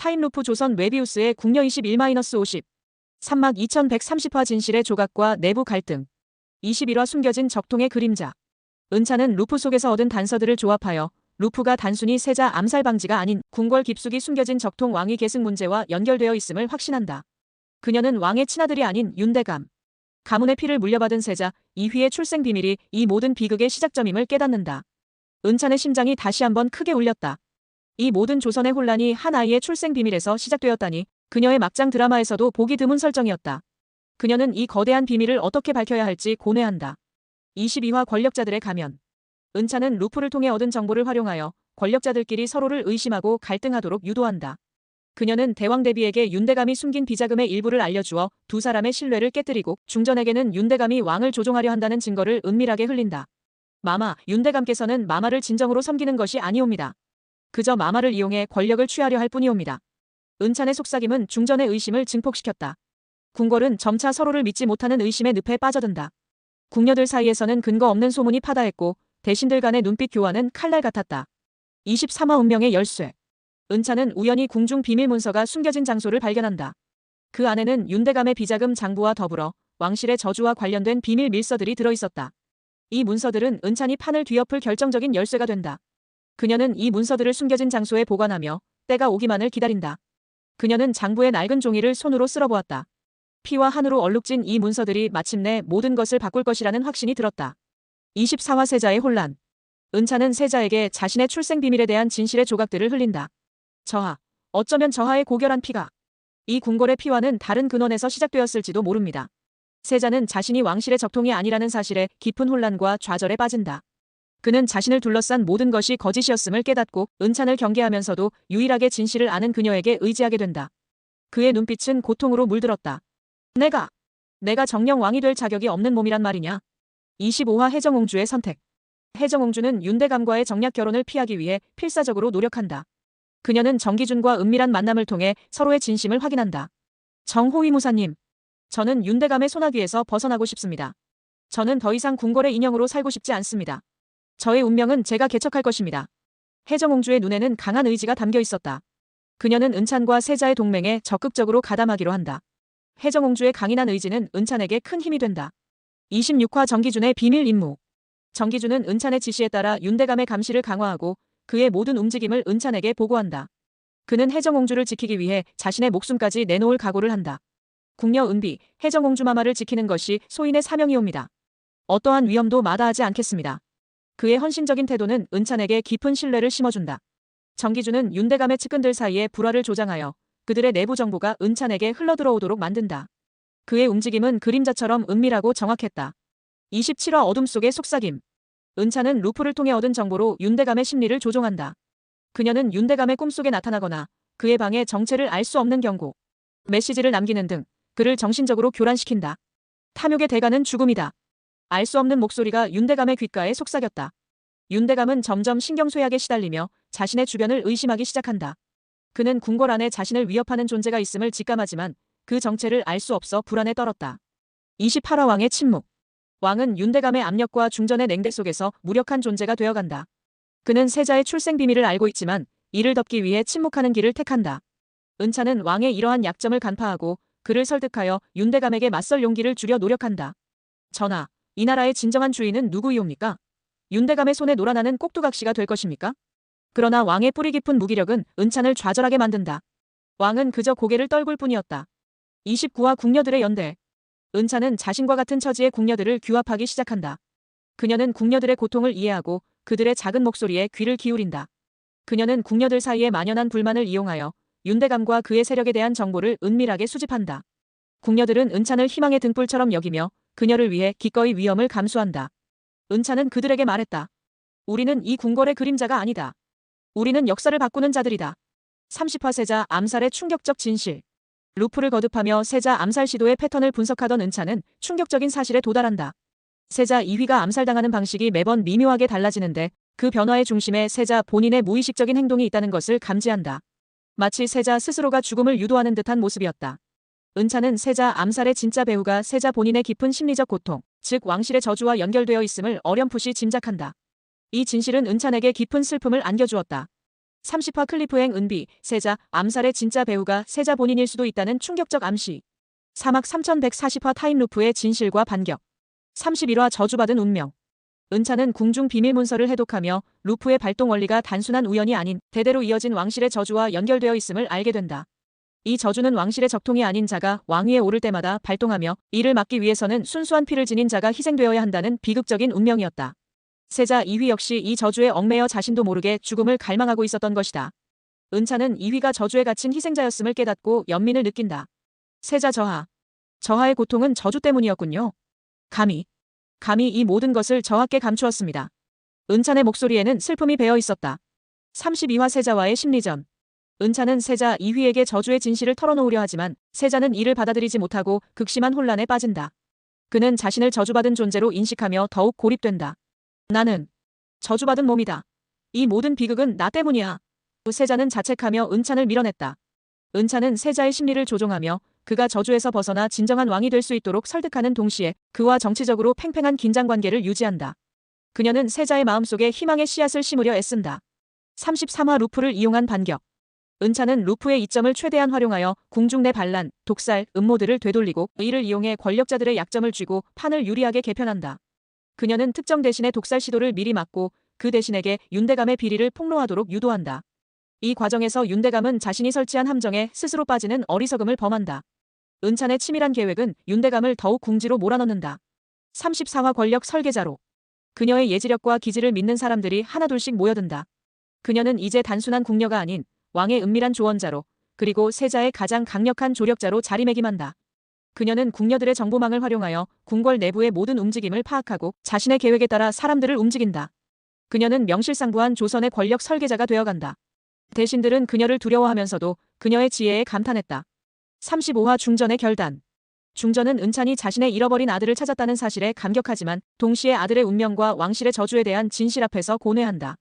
타임루프 조선 웨비우스의 국녀 21-50 3막 2130화 진실의 조각과 내부 갈등 21화 숨겨진 적통의 그림자. 은차는 루프 속에서 얻은 단서들을 조합하여 루프가 단순히 세자 암살 방지가 아닌 궁궐 깊숙이 숨겨진 적통 왕위 계승 문제와 연결되어 있음을 확신한다. 그녀는 왕의 친아들이 아닌 윤대감, 가문의 피를 물려받은 세자 이휘의 출생 비밀이 이 모든 비극의 시작점임을 깨닫는다. 은찬의 심장이 다시 한번 크게 울렸다. 이 모든 조선의 혼란이 한 아이의 출생 비밀에서 시작되었다니 그녀의 막장 드라마에서도 보기 드문 설정이었다. 그녀는 이 거대한 비밀을 어떻게 밝혀야 할지 고뇌한다. 22화 권력자들의 가면. 은차는 루프를 통해 얻은 정보를 활용하여 권력자들끼리 서로를 의심하고 갈등하도록 유도한다. 그녀는 대왕 대비에게 윤대감이 숨긴 비자금의 일부를 알려주어 두 사람의 신뢰를 깨뜨리고 중전에게는 윤대감이 왕을 조종하려 한다는 증거를 은밀하게 흘린다. 마마, 윤대감께서는 마마를 진정으로 섬기는 것이 아니옵니다. 그저 마마를 이용해 권력을 취하려 할 뿐이옵니다. 은찬의 속삭임은 중전의 의심을 증폭시켰다. 궁궐은 점차 서로를 믿지 못하는 의심의 늪에 빠져든다. 궁녀들 사이에서는 근거 없는 소문이 파다했고 대신들 간의 눈빛 교환은 칼날 같았다. 23화 운명의 열쇠. 은찬은 우연히 궁중 비밀 문서가 숨겨진 장소를 발견한다. 그 안에는 윤대감의 비자금 장부와 더불어 왕실의 저주와 관련된 비밀 밀서들이 들어있었다. 이 문서들은 은찬이 판을 뒤엎을 결정적인 열쇠가 된다. 그녀는 이 문서들을 숨겨진 장소에 보관하며 때가 오기만을 기다린다. 그녀는 장부의 낡은 종이를 손으로 쓸어보았다. 피와 한으로 얼룩진 이 문서들이 마침내 모든 것을 바꿀 것이라는 확신이 들었다. 24화 세자의 혼란. 은차는 세자에게 자신의 출생 비밀에 대한 진실의 조각들을 흘린다. 저하, 어쩌면 저하의 고결한 피가 이 궁궐의 피와는 다른 근원에서 시작되었을지도 모릅니다. 세자는 자신이 왕실의 적통이 아니라는 사실에 깊은 혼란과 좌절에 빠진다. 그는 자신을 둘러싼 모든 것이 거짓이었음을 깨닫고 은찬을 경계하면서도 유일하게 진실을 아는 그녀에게 의지하게 된다. 그의 눈빛은 고통으로 물들었다. 내가 정령 왕이 될 자격이 없는 몸이란 말이냐. 25화 혜정옹주의 선택. 혜정옹주는 윤대감과의 정략 결혼을 피하기 위해 필사적으로 노력한다. 그녀는 정기준과 은밀한 만남을 통해 서로의 진심을 확인한다. 정호위무사님, 저는 윤대감의 소나기에서 벗어나고 싶습니다. 저는 더 이상 궁궐의 인형으로 살고 싶지 않습니다. 저의 운명은 제가 개척할 것입니다. 혜정옹주의 눈에는 강한 의지가 담겨 있었다. 그녀는 은찬과 세자의 동맹에 적극적으로 가담하기로 한다. 혜정옹주의 강인한 의지는 은찬에게 큰 힘이 된다. 26화 정기준의 비밀 임무. 정기준은 은찬의 지시에 따라 윤대감의 감시를 강화하고 그의 모든 움직임을 은찬에게 보고한다. 그는 혜정옹주를 지키기 위해 자신의 목숨까지 내놓을 각오를 한다. 궁녀 은비, 혜정옹주 마마를 지키는 것이 소인의 사명이옵니다. 어떠한 위험도 마다하지 않겠습니다. 그의 헌신적인 태도는 은찬에게 깊은 신뢰를 심어준다. 정기준은 윤대감의 측근들 사이에 불화를 조장하여 그들의 내부 정보가 은찬에게 흘러들어오도록 만든다. 그의 움직임은 그림자처럼 은밀하고 정확했다. 27화 어둠 속의 속삭임. 은찬은 루프를 통해 얻은 정보로 윤대감의 심리를 조종한다. 그녀는 윤대감의 꿈속에 나타나거나 그의 방의 정체를 알 수 없는 경고, 메시지를 남기는 등 그를 정신적으로 교란시킨다. 탐욕의 대가는 죽음이다. 알 수 없는 목소리가 윤대감의 귓가에 속삭였다. 윤대감은 점점 신경쇠약에 시달리며 자신의 주변을 의심하기 시작한다. 그는 궁궐 안에 자신을 위협하는 존재가 있음을 직감하지만 그 정체를 알 수 없어 불안에 떨었다. 28화 왕의 침묵. 왕은 윤대감의 압력과 중전의 냉대 속에서 무력한 존재가 되어간다. 그는 세자의 출생 비밀을 알고 있지만 이를 덮기 위해 침묵하는 길을 택한다. 은차는 왕의 이러한 약점을 간파하고 그를 설득하여 윤대감에게 맞설 용기를 주려 노력한다. 전하, 이 나라의 진정한 주인은 누구이옵니까? 윤대감의 손에 놀아나는 꼭두각시가 될 것입니까? 그러나 왕의 뿌리 깊은 무기력은 은찬을 좌절하게 만든다. 왕은 그저 고개를 떨굴 뿐이었다. 29화 궁녀들의 연대. 은찬은 자신과 같은 처지의 궁녀들을 규합하기 시작한다. 그녀는 궁녀들의 고통을 이해하고 그들의 작은 목소리에 귀를 기울인다. 그녀는 궁녀들 사이에 만연한 불만을 이용하여 윤대감과 그의 세력에 대한 정보를 은밀하게 수집한다. 궁녀들은 은찬을 희망의 등불처럼 여기며 그녀를 위해 기꺼이 위험을 감수한다. 은찬은 그들에게 말했다. 우리는 이 궁궐의 그림자가 아니다. 우리는 역사를 바꾸는 자들이다. 30화 세자 암살의 충격적 진실. 루프를 거듭하며 세자 암살 시도의 패턴을 분석하던 은찬은 충격적인 사실에 도달한다. 세자 이휘가 암살당하는 방식이 매번 미묘하게 달라지는데 그 변화의 중심에 세자 본인의 무의식적인 행동이 있다는 것을 감지한다. 마치 세자 스스로가 죽음을 유도하는 듯한 모습이었다. 은찬은 세자 암살의 진짜 배후가 세자 본인의 깊은 심리적 고통, 즉 왕실의 저주와 연결되어 있음을 어렴풋이 짐작한다. 이 진실은 은찬에게 깊은 슬픔을 안겨주었다. 30화 클리프행 은비, 세자, 암살의 진짜 배우가 세자 본인일 수도 있다는 충격적 암시. 사막 3140화 타임루프의 진실과 반격. 31화 저주받은 운명. 은차는 궁중 비밀 문서를 해독하며 루프의 발동 원리가 단순한 우연이 아닌 대대로 이어진 왕실의 저주와 연결되어 있음을 알게 된다. 이 저주는 왕실의 적통이 아닌 자가 왕위에 오를 때마다 발동하며 이를 막기 위해서는 순수한 피를 지닌 자가 희생되어야 한다는 비극적인 운명이었다. 세자 이휘 역시 이 저주에 얽매여 자신도 모르게 죽음을 갈망하고 있었던 것이다. 은차는 이휘가 저주에 갇힌 희생자였음을 깨닫고 연민을 느낀다. 세자 저하. 저하의 고통은 저주 때문이었군요. 감히 이 모든 것을 저하께 감추었습니다. 은찬의 목소리에는 슬픔이 배어 있었다. 32화 세자와의 심리전. 은찬은 세자 이휘에게 저주의 진실을 털어놓으려 하지만 세자는 이를 받아들이지 못하고 극심한 혼란에 빠진다. 그는 자신을 저주받은 존재로 인식하며 더욱 고립된다. 나는 저주받은 몸이다. 이 모든 비극은 나 때문이야. 세자는 자책하며 은찬을 밀어냈다. 은찬은 세자의 심리를 조종하며 그가 저주에서 벗어나 진정한 왕이 될 수 있도록 설득하는 동시에 그와 정치적으로 팽팽한 긴장관계를 유지한다. 그녀는 세자의 마음속에 희망의 씨앗을 심으려 애쓴다. 33화 루프를 이용한 반격. 은찬은 루프의 이점을 최대한 활용하여 궁중 내 반란, 독살, 음모들을 되돌리고 이를 이용해 권력자들의 약점을 쥐고 판을 유리하게 개편한다. 그녀는 특정 대신의 독살 시도를 미리 막고 그 대신에게 윤대감의 비리를 폭로하도록 유도한다. 이 과정에서 윤대감은 자신이 설치한 함정에 스스로 빠지는 어리석음을 범한다. 은찬의 치밀한 계획은 윤대감을 더욱 궁지로 몰아넣는다. 34화 권력 설계자로. 그녀의 예지력과 기지를 믿는 사람들이 하나둘씩 모여든다. 그녀는 이제 단순한 궁녀가 아닌 왕의 은밀한 조언자로 그리고 세자의 가장 강력한 조력자로 자리매김한다. 그녀는 궁녀들의 정보망을 활용하여 궁궐 내부의 모든 움직임을 파악하고 자신의 계획에 따라 사람들을 움직인다. 그녀는 명실상부한 조선의 권력 설계자가 되어간다. 대신들은 그녀를 두려워하면서도 그녀의 지혜에 감탄했다. 35화 중전의 결단. 중전은 은찬이 자신의 잃어버린 아들을 찾았다는 사실에 감격하지만 동시에 아들의 운명과 왕실의 저주에 대한 진실 앞에서 고뇌한다.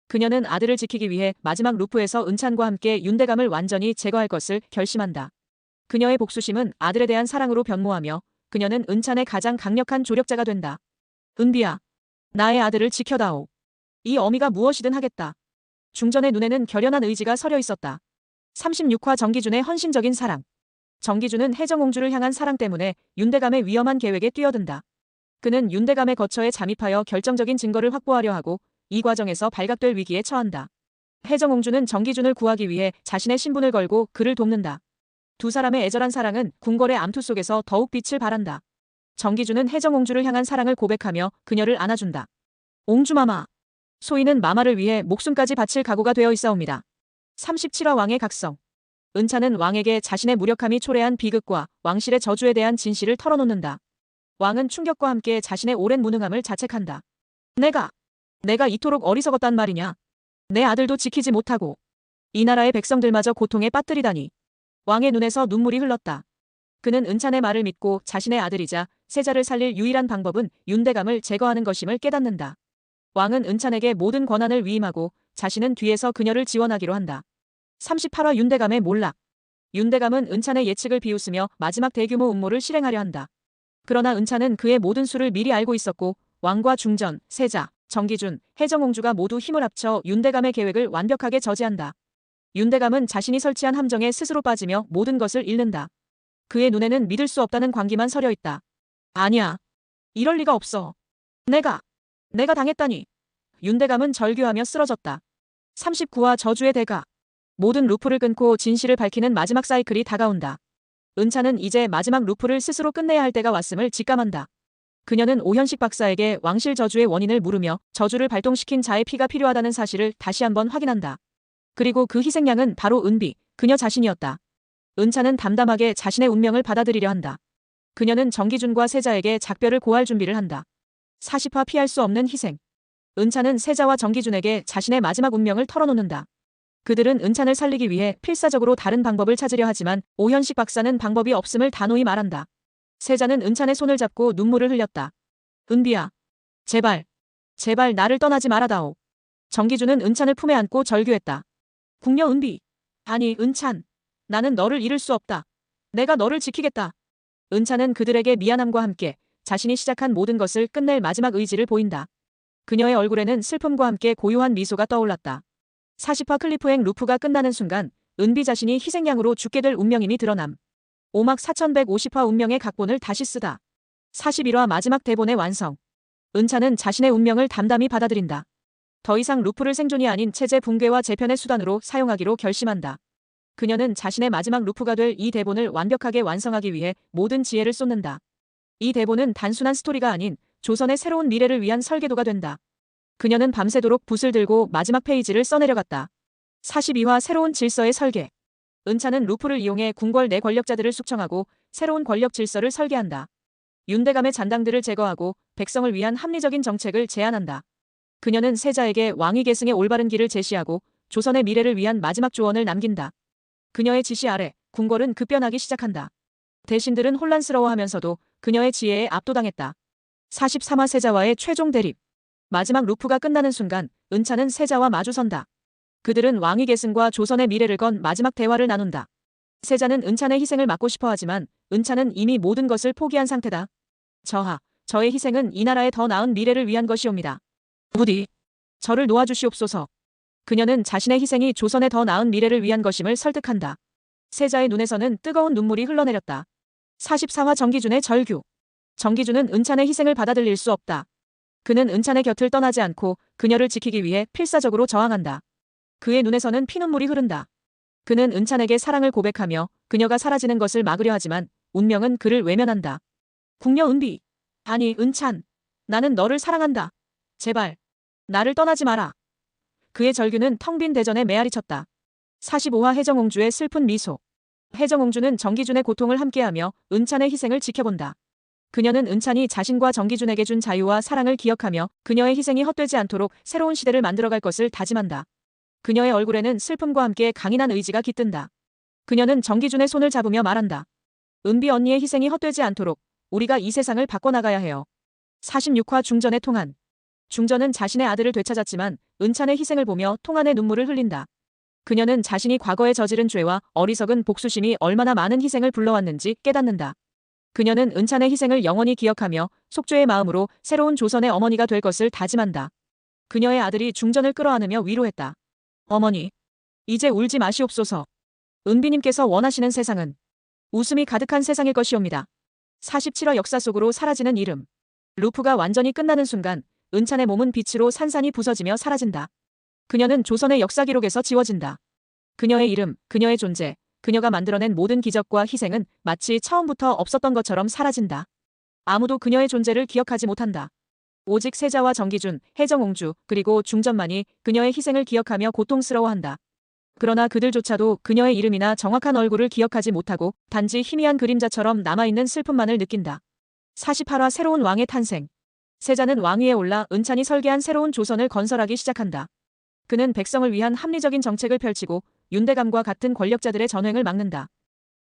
그녀는 아들을 지키기 위해 마지막 루프에서 은찬과 함께 윤대감을 완전히 제거할 것을 결심한다. 그녀의 복수심은 아들에 대한 사랑으로 변모하며 그녀는 은찬의 가장 강력한 조력자가 된다. 은비야. 나의 아들을 지켜다오. 이 어미가 무엇이든 하겠다. 중전의 눈에는 결연한 의지가 서려 있었다. 36화 정기준의 헌신적인 사랑. 정기준은 혜정공주를 향한 사랑 때문에 윤대감의 위험한 계획에 뛰어든다. 그는 윤대감의 거처에 잠입하여 결정적인 증거를 확보하려 하고 이 과정에서 발각될 위기에 처한다. 혜정공주는 정기준을 구하기 위해 자신의 신분을 걸고 그를 돕는다. 두 사람의 애절한 사랑은 궁궐의 암투 속에서 더욱 빛을 발한다. 정기준은 혜정공주를 향한 사랑을 고백하며 그녀를 안아준다. 옹주마마. 소인은 마마를 위해 목숨까지 바칠 각오가 되어 있사옵니다. 37화 왕의 각성. 은차는 왕에게 자신의 무력함이 초래한 비극과 왕실의 저주에 대한 진실을 털어놓는다. 왕은 충격과 함께 자신의 오랜 무능함을 자책한다. 내가 이토록 어리석었단 말이냐. 내 아들도 지키지 못하고 이 나라의 백성들마저 고통에 빠뜨리다니. 왕의 눈에서 눈물이 흘렀다. 그는 은찬의 말을 믿고 자신의 아들이자 세자를 살릴 유일한 방법은 윤대감을 제거하는 것임을 깨닫는다. 왕은 은찬에게 모든 권한을 위임하고 자신은 뒤에서 그녀를 지원하기로 한다. 38화 윤대감의 몰락. 윤대감은 은찬의 예측을 비웃으며 마지막 대규모 음모를 실행하려 한다. 그러나 은찬은 그의 모든 수를 미리 알고 있었고 왕과 중전, 세자, 정기준, 혜정공주가 모두 힘을 합쳐 윤대감의 계획을 완벽하게 저지한다. 윤대감은 자신이 설치한 함정에 스스로 빠지며 모든 것을 잃는다. 그의 눈에는 믿을 수 없다는 광기만 서려 있다. 아니야. 이럴 리가 없어. 내가 당했다니. 윤대감은 절규하며 쓰러졌다. 39화 저주의 대가. 모든 루프를 끊고 진실을 밝히는 마지막 사이클이 다가온다. 은찬은 이제 마지막 루프를 스스로 끝내야 할 때가 왔음을 직감한다. 그녀는 오현식 박사에게 왕실 저주의 원인을 물으며 저주를 발동시킨 자의 피가 필요하다는 사실을 다시 한번 확인한다. 그리고 그 희생양은 바로 은비, 그녀 자신이었다. 은찬은 담담하게 자신의 운명을 받아들이려 한다. 그녀는 정기준과 세자에게 작별을 고할 준비를 한다. 40화 피할 수 없는 희생. 은찬은 세자와 정기준에게 자신의 마지막 운명을 털어놓는다. 그들은 은찬을 살리기 위해 필사적으로 다른 방법을 찾으려 하지만 오현식 박사는 방법이 없음을 단호히 말한다. 세자는 은찬의 손을 잡고 눈물을 흘렸다. 은비야. 제발 나를 떠나지 말아다오. 정기준은 은찬을 품에 안고 절규했다. 궁녀 은비. 아니 은찬. 나는 너를 잃을 수 없다. 내가 너를 지키겠다. 은찬은 그들에게 미안함과 함께 자신이 시작한 모든 것을 끝낼 마지막 의지를 보인다. 그녀의 얼굴에는 슬픔과 함께 고요한 미소가 떠올랐다. 40화 클리프행 루프가 끝나는 순간 은비 자신이 희생양으로 죽게 될 운명임이 드러남. 5막 4150화 운명의 각본을 다시 쓰다. 41화 마지막 대본의 완성. 은찬은 자신의 운명을 담담히 받아들인다. 더 이상 루프를 생존이 아닌 체제 붕괴와 재편의 수단으로 사용하기로 결심한다. 그녀는 자신의 마지막 루프가 될 이 대본을 완벽하게 완성하기 위해 모든 지혜를 쏟는다. 이 대본은 단순한 스토리가 아닌 조선의 새로운 미래를 위한 설계도가 된다. 그녀는 밤새도록 붓을 들고 마지막 페이지를 써내려갔다. 42화 새로운 질서의 설계. 은찬은 루프를 이용해 궁궐 내 권력자들을 숙청하고 새로운 권력 질서를 설계한다. 윤대감의 잔당들을 제거하고 백성을 위한 합리적인 정책을 제안한다. 그녀는 세자에게 왕위 계승의 올바른 길을 제시하고 조선의 미래를 위한 마지막 조언을 남긴다. 그녀의 지시 아래 궁궐은 급변하기 시작한다. 대신들은 혼란스러워하면서도 그녀의 지혜에 압도당했다. 43화 세자와의 최종 대립. 마지막 루프가 끝나는 순간 은찬은 세자와 마주선다. 그들은 왕위 계승과 조선의 미래를 건 마지막 대화를 나눈다. 세자는 은찬의 희생을 막고 싶어 하지만 은찬은 이미 모든 것을 포기한 상태다. 저의 희생은 이 나라의 더 나은 미래를 위한 것이옵니다. 부디 저를 놓아주시옵소서. 그녀는 자신의 희생이 조선의 더 나은 미래를 위한 것임을 설득한다. 세자의 눈에서는 뜨거운 눈물이 흘러내렸다. 44화 정기준의 절규. 정기준은 은찬의 희생을 받아들일 수 없다. 그는 은찬의 곁을 떠나지 않고 그녀를 지키기 위해 필사적으로 저항한다. 그의 눈에서는 피눈물이 흐른다. 그는 은찬에게 사랑을 고백하며 그녀가 사라지는 것을 막으려 하지만 운명은 그를 외면한다. 궁녀 은비. 아니 은찬. 나는 너를 사랑한다. 제발. 나를 떠나지 마라. 그의 절규는 텅 빈 대전에 메아리쳤다. 45화 혜정옹주의 슬픈 미소. 혜정옹주는 정기준의 고통을 함께하며 은찬의 희생을 지켜본다. 그녀는 은찬이 자신과 정기준에게 준 자유와 사랑을 기억하며 그녀의 희생이 헛되지 않도록 새로운 시대를 만들어갈 것을 다짐한다. 그녀의 얼굴에는 슬픔과 함께 강인한 의지가 깃든다. 그녀는 정기준의 손을 잡으며 말한다. 은비 언니의 희생이 헛되지 않도록 우리가 이 세상을 바꿔나가야 해요. 46화 중전의 통한. 중전은 자신의 아들을 되찾았지만 은찬의 희생을 보며 통한의 눈물을 흘린다. 그녀는 자신이 과거에 저지른 죄와 어리석은 복수심이 얼마나 많은 희생을 불러왔는지 깨닫는다. 그녀는 은찬의 희생을 영원히 기억하며 속죄의 마음으로 새로운 조선의 어머니가 될 것을 다짐한다. 그녀의 아들이 중전을 끌어안으며 위로했다. 어머니, 이제 울지 마시옵소서. 은비님께서 원하시는 세상은 웃음이 가득한 세상일 것이옵니다. 47화 역사 속으로 사라지는 이름. 루프가 완전히 끝나는 순간 은찬의 몸은 빛으로 산산이 부서지며 사라진다. 그녀는 조선의 역사 기록에서 지워진다. 그녀의 이름, 그녀의 존재, 그녀가 만들어낸 모든 기적과 희생은 마치 처음부터 없었던 것처럼 사라진다. 아무도 그녀의 존재를 기억하지 못한다. 오직 세자와 정기준, 혜정옹주, 그리고 중전만이 그녀의 희생을 기억하며 고통스러워한다. 그러나 그들조차도 그녀의 이름이나 정확한 얼굴을 기억하지 못하고 단지 희미한 그림자처럼 남아있는 슬픔만을 느낀다. 48화 새로운 왕의 탄생. 세자는 왕위에 올라 은찬이 설계한 새로운 조선을 건설하기 시작한다. 그는 백성을 위한 합리적인 정책을 펼치고 윤대감과 같은 권력자들의 전횡을 막는다.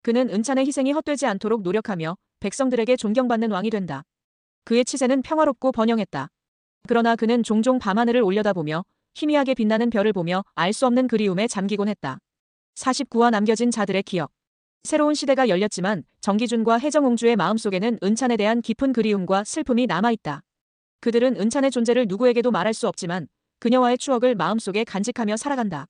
그는 은찬의 희생이 헛되지 않도록 노력하며 백성들에게 존경받는 왕이 된다. 그의 치세는 평화롭고 번영했다. 그러나 그는 종종 밤하늘을 올려다보며 희미하게 빛나는 별을 보며 알 수 없는 그리움에 잠기곤 했다. 49화 남겨진 자들의 기억. 새로운 시대가 열렸지만 정기준과 혜정옹주의 마음속에는 은찬에 대한 깊은 그리움과 슬픔이 남아있다. 그들은 은찬의 존재를 누구에게도 말할 수 없지만 그녀와의 추억을 마음속에 간직하며 살아간다.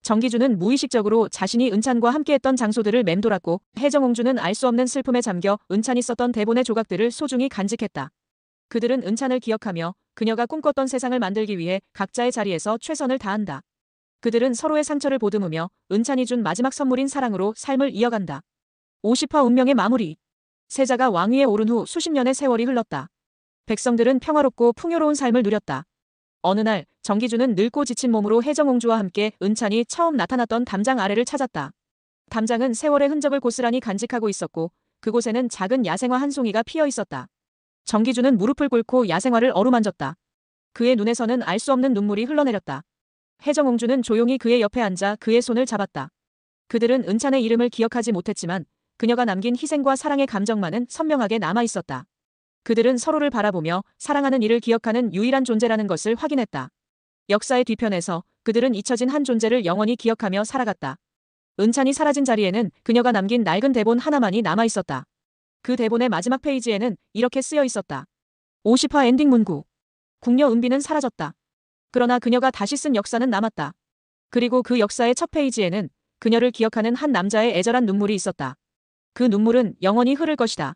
정기준은 무의식적으로 자신이 은찬과 함께했던 장소들을 맴돌았고 혜정옹주는 알 수 없는 슬픔에 잠겨 은찬이 썼던 대본의 조각들을 소중히 간직했다. 그들은 은찬을 기억하며 그녀가 꿈꿨던 세상을 만들기 위해 각자의 자리에서 최선을 다한다. 그들은 서로의 상처를 보듬으며 은찬이 준 마지막 선물인 사랑으로 삶을 이어간다. 50화 운명의 마무리. 세자가 왕위에 오른 후 수십 년의 세월이 흘렀다. 백성들은 평화롭고 풍요로운 삶을 누렸다. 어느 날 정기준은 늙고 지친 몸으로 혜정옹주와 함께 은찬이 처음 나타났던 담장 아래를 찾았다. 담장은 세월의 흔적을 고스란히 간직하고 있었고 그곳에는 작은 야생화 한 송이가 피어 있었다. 정기준은 무릎을 꿇고 야생화를 어루만졌다. 그의 눈에서는 알 수 없는 눈물이 흘러내렸다. 혜정옹주는 조용히 그의 옆에 앉아 그의 손을 잡았다. 그들은 은찬의 이름을 기억하지 못했지만 그녀가 남긴 희생과 사랑의 감정만은 선명하게 남아있었다. 그들은 서로를 바라보며 사랑하는 이를 기억하는 유일한 존재라는 것을 확인했다. 역사의 뒤편에서 그들은 잊혀진 한 존재를 영원히 기억하며 살아갔다. 은찬이 사라진 자리에는 그녀가 남긴 낡은 대본 하나만이 남아있었다. 그 대본의 마지막 페이지에는 이렇게 쓰여 있었다. 50화 엔딩 문구. 궁녀 은비는 사라졌다. 그러나 그녀가 다시 쓴 역사는 남았다. 그리고 그 역사의 첫 페이지에는 그녀를 기억하는 한 남자의 애절한 눈물이 있었다. 그 눈물은 영원히 흐를 것이다.